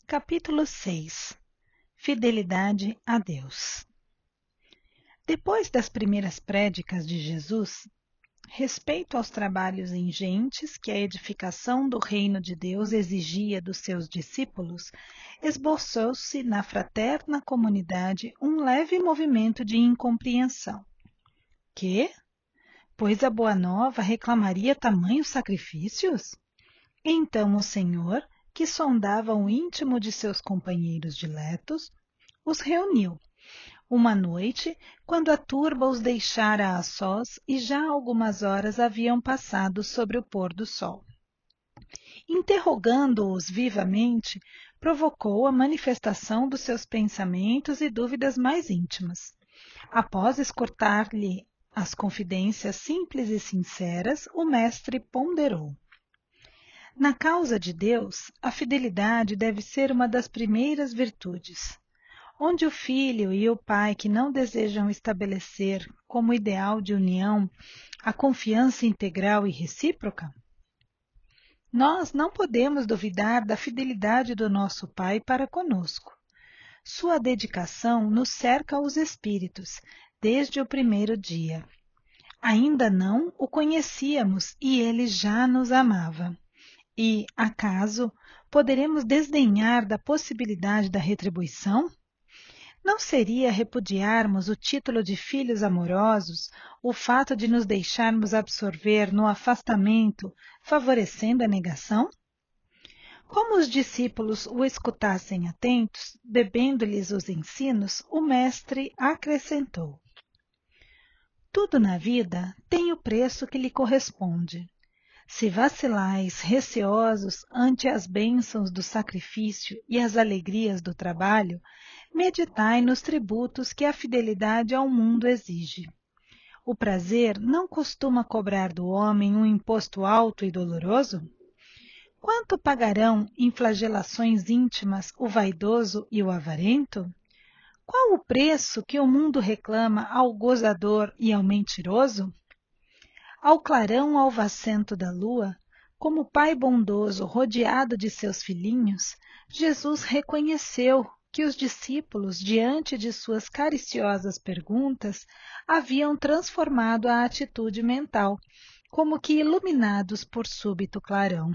Capítulo 6. Fidelidade a Deus. Depois das primeiras prédicas de Jesus, respeito aos trabalhos ingentes que a edificação do reino de Deus exigia dos seus discípulos, esboçou-se na fraterna comunidade um leve movimento de incompreensão. Que? Pois a Boa Nova reclamaria tamanhos sacrifícios? Então o Senhor, que sondava o íntimo de seus companheiros diletos, os reuniu. Uma noite, quando a turba os deixara a sós e já algumas horas haviam passado sobre o pôr do sol. Interrogando-os vivamente, provocou a manifestação dos seus pensamentos e dúvidas mais íntimas. Após escutar-lhe as confidências simples e sinceras, o mestre ponderou. Na causa de Deus, a fidelidade deve ser uma das primeiras virtudes. Onde o filho e o pai que não desejam estabelecer como ideal de união a confiança integral e recíproca? Nós não podemos duvidar da fidelidade do nosso pai para conosco. Sua dedicação nos cerca os espíritos, desde o primeiro dia. Ainda não o conhecíamos e ele já nos amava. E, acaso, poderemos desdenhar da possibilidade da retribuição? Não seria repudiarmos o título de filhos amorosos, o fato de nos deixarmos absorver no afastamento, favorecendo a negação? Como os discípulos o escutassem atentos, bebendo-lhes os ensinos, o mestre acrescentou: tudo na vida tem o preço que lhe corresponde. Se vacilais, receosos ante as bênçãos do sacrifício e as alegrias do trabalho, meditai nos tributos que a fidelidade ao mundo exige. O prazer não costuma cobrar do homem um imposto alto e doloroso? Quanto pagarão em flagelações íntimas o vaidoso e o avarento? Qual o preço que o mundo reclama ao gozador e ao mentiroso? Ao clarão alvacento da lua, como pai bondoso rodeado de seus filhinhos, Jesus reconheceu que os discípulos, diante de suas cariciosas perguntas, haviam transformado a atitude mental, como que iluminados por súbito clarão.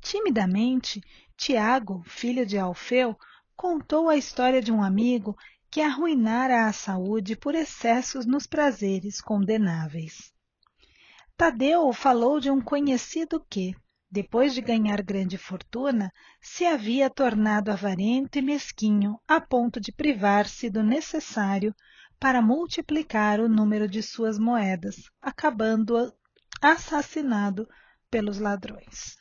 Timidamente, Tiago, filho de Alfeu, contou a história de um amigo que arruinara a saúde por excessos nos prazeres condenáveis. Tadeu falou de um conhecido que, depois de ganhar grande fortuna, se havia tornado avarento e mesquinho a ponto de privar-se do necessário para multiplicar o número de suas moedas, acabando assassinado pelos ladrões.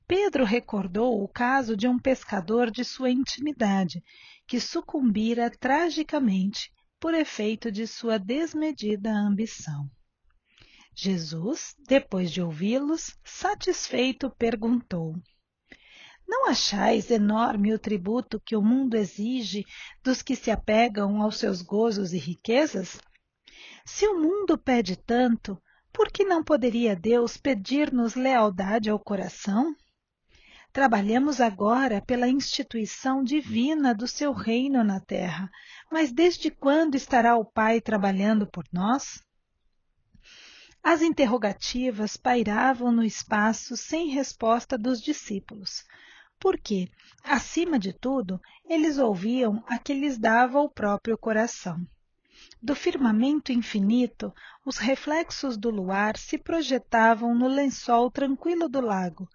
Pedro recordou o caso de um pescador de sua intimidade, que sucumbira tragicamente por efeito de sua desmedida ambição. Jesus, depois de ouvi-los, satisfeito, perguntou: não achais enorme o tributo que o mundo exige dos que se apegam aos seus gozos e riquezas? Se o mundo pede tanto, por que não poderia Deus pedir-nos lealdade ao coração? Trabalhamos agora pela instituição divina do seu reino na terra, mas desde quando estará o Pai trabalhando por nós? As interrogativas pairavam no espaço sem resposta dos discípulos, porque, acima de tudo, eles ouviam a que lhes dava o próprio coração. Do firmamento infinito, os reflexos do luar se projetavam no lençol tranquilo do lago,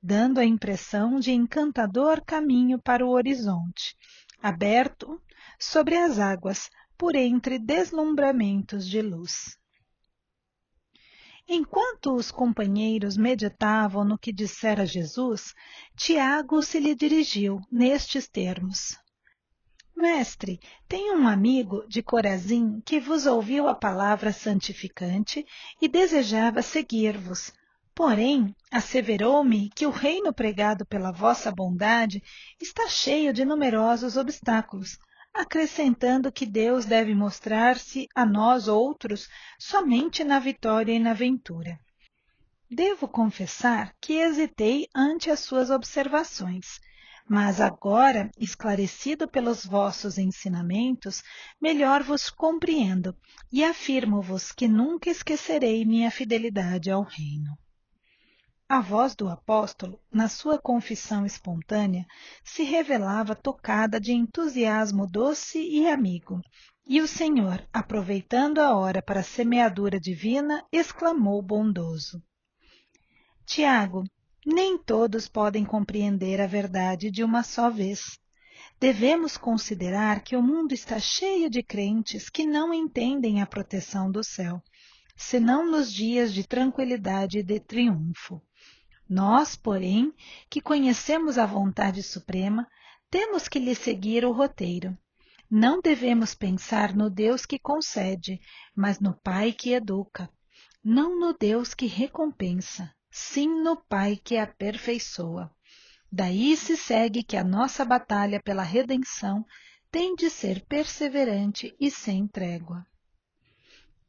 dando a impressão de encantador caminho para o horizonte, aberto sobre as águas, por entre deslumbramentos de luz. Enquanto os companheiros meditavam no que dissera Jesus, Tiago se lhe dirigiu nestes termos: Mestre, tenho um amigo de Corazim que vos ouviu a palavra santificante e desejava seguir-vos. Porém, asseverou-me que o reino pregado pela vossa bondade está cheio de numerosos obstáculos, acrescentando que Deus deve mostrar-se a nós outros somente na vitória e na ventura. Devo confessar que hesitei ante as suas observações, mas agora, esclarecido pelos vossos ensinamentos, melhor vos compreendo e afirmo-vos que nunca esquecerei minha fidelidade ao reino. A voz do apóstolo, na sua confissão espontânea, se revelava tocada de entusiasmo doce e amigo, e o Senhor, aproveitando a hora para a semeadura divina, exclamou bondoso: Tiago, nem todos podem compreender a verdade de uma só vez. Devemos considerar que o mundo está cheio de crentes que não entendem a proteção do céu, senão nos dias de tranquilidade e de triunfo. Nós, porém, que conhecemos a vontade suprema, temos que lhe seguir o roteiro. Não devemos pensar no Deus que concede, mas no Pai que educa. Não no Deus que recompensa, sim no Pai que aperfeiçoa. Daí se segue que a nossa batalha pela redenção tem de ser perseverante e sem trégua.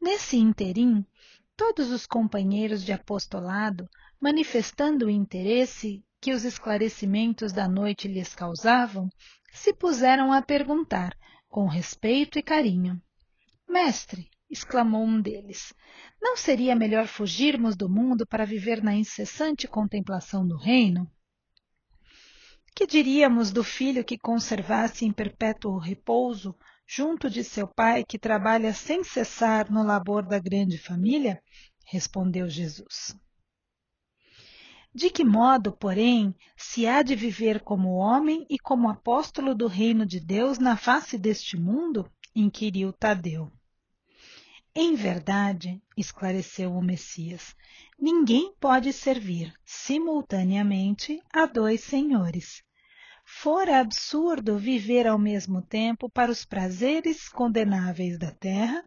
Nesse interim, todos os companheiros de apostolado, manifestando o interesse que os esclarecimentos da noite lhes causavam, se puseram a perguntar, com respeito e carinho: Mestre, exclamou um deles, não seria melhor fugirmos do mundo para viver na incessante contemplação do reino? Que diríamos do filho que conservasse em perpétuo repouso, junto de seu pai que trabalha sem cessar no labor da grande família? Respondeu Jesus. De que modo, porém, se há de viver como homem e como apóstolo do reino de Deus na face deste mundo? Inquiriu Tadeu. Em verdade, esclareceu o Messias, ninguém pode servir simultaneamente a dois senhores. Fora absurdo viver ao mesmo tempo para os prazeres condenáveis da terra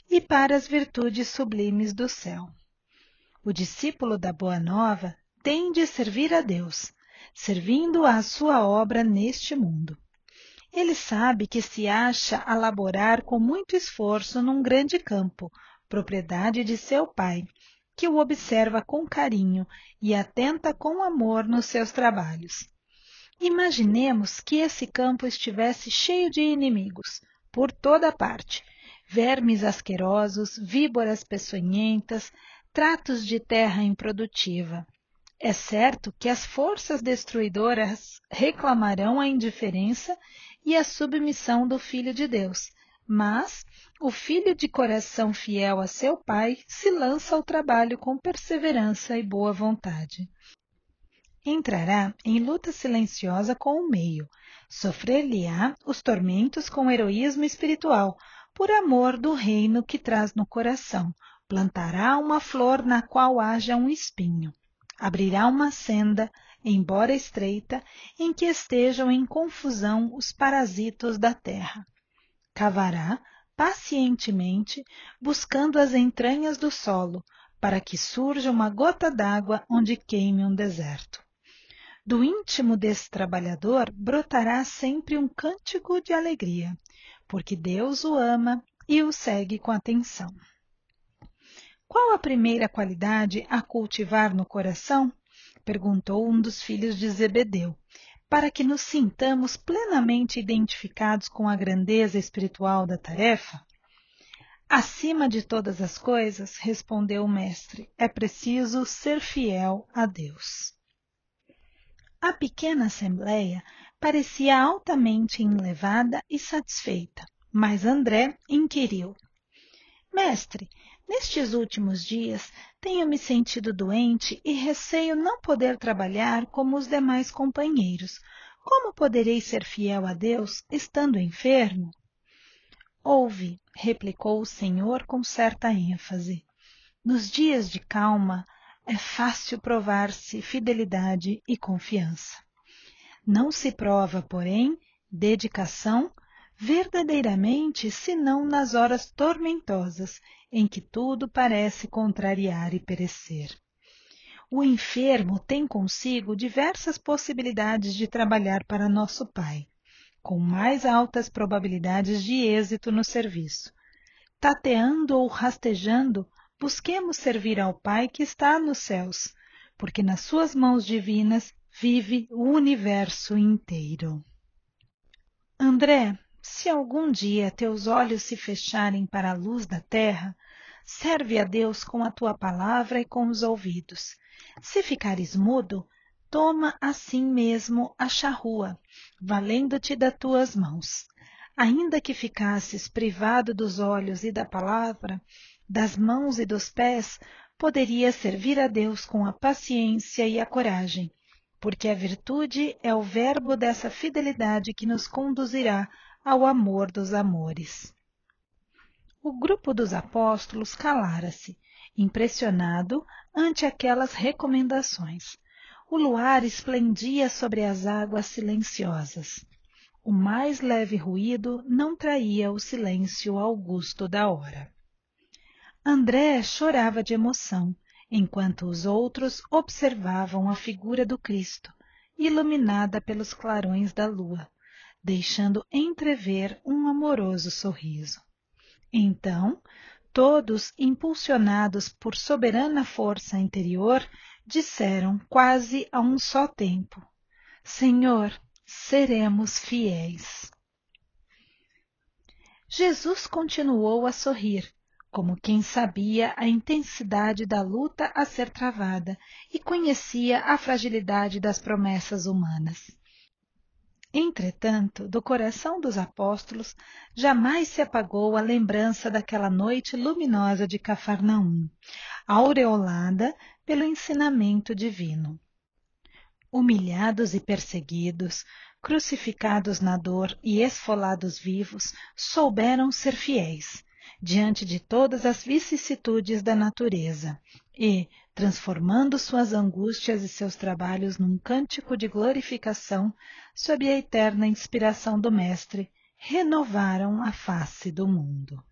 e para as virtudes sublimes do céu. O discípulo da Boa Nova tem de servir a Deus, servindo à sua obra neste mundo. Ele sabe que se acha a laborar com muito esforço num grande campo, propriedade de seu pai, que o observa com carinho e atenta com amor nos seus trabalhos. Imaginemos que esse campo estivesse cheio de inimigos, por toda parte, vermes asquerosos, víboras peçonhentas, tratos de terra improdutiva. É certo que as forças destruidoras reclamarão a indiferença e a submissão do Filho de Deus, mas o filho de coração fiel a seu pai se lança ao trabalho com perseverança e boa vontade. Entrará em luta silenciosa com o meio, sofrer-lhe-á os tormentos com heroísmo espiritual, por amor do reino que traz no coração, plantará uma flor na qual haja um espinho. Abrirá uma senda, embora estreita, em que estejam em confusão os parasitos da terra. Cavará pacientemente, buscando as entranhas do solo, para que surja uma gota d'água onde queime um deserto. Do íntimo desse trabalhador brotará sempre um cântico de alegria, porque Deus o ama e o segue com atenção. Qual a primeira qualidade a cultivar no coração? Perguntou um dos filhos de Zebedeu, para que nos sintamos plenamente identificados com a grandeza espiritual da tarefa. Acima de todas as coisas, respondeu o mestre, é preciso ser fiel a Deus. A pequena assembleia parecia altamente enlevada e satisfeita, mas André inquiriu: Mestre, nestes últimos dias tenho me sentido doente e receio não poder trabalhar como os demais companheiros. Como poderei ser fiel a Deus estando enfermo? Ouve, replicou o Senhor com certa ênfase. Nos dias de calma é fácil provar-se fidelidade e confiança. Não se prova, porém, dedicação verdadeiramente senão nas horas tormentosas, em que tudo parece contrariar e perecer. O enfermo tem consigo diversas possibilidades de trabalhar para nosso Pai, com mais altas probabilidades de êxito no serviço. Tateando ou rastejando, busquemos servir ao Pai que está nos céus, porque nas suas mãos divinas vive o universo inteiro. André, se algum dia teus olhos se fecharem para a luz da terra, serve a Deus com a tua palavra e com os ouvidos. Se ficares mudo, toma assim mesmo a charrua, valendo-te das tuas mãos. Ainda que ficasses privado dos olhos e da palavra, das mãos e dos pés, poderias servir a Deus com a paciência e a coragem, porque a virtude é o verbo dessa fidelidade que nos conduzirá ao amor dos amores. O grupo dos apóstolos calara-se, impressionado ante aquelas recomendações. O luar esplendia sobre as águas silenciosas. O mais leve ruído não traía o silêncio augusto da hora. André chorava de emoção, enquanto os outros observavam a figura do Cristo, iluminada pelos clarões da lua, deixando entrever um amoroso sorriso. Então, todos, impulsionados por soberana força interior, disseram quase a um só tempo: Senhor, seremos fiéis. Jesus continuou a sorrir, como quem sabia a intensidade da luta a ser travada e conhecia a fragilidade das promessas humanas. Entretanto, do coração dos apóstolos jamais se apagou a lembrança daquela noite luminosa de Cafarnaum, aureolada pelo ensinamento divino. Humilhados e perseguidos, crucificados na dor e esfolados vivos, souberam ser fiéis diante de todas as vicissitudes da natureza e, transformando suas angústias e seus trabalhos num cântico de glorificação, sob a eterna inspiração do Mestre, renovaram a face do mundo.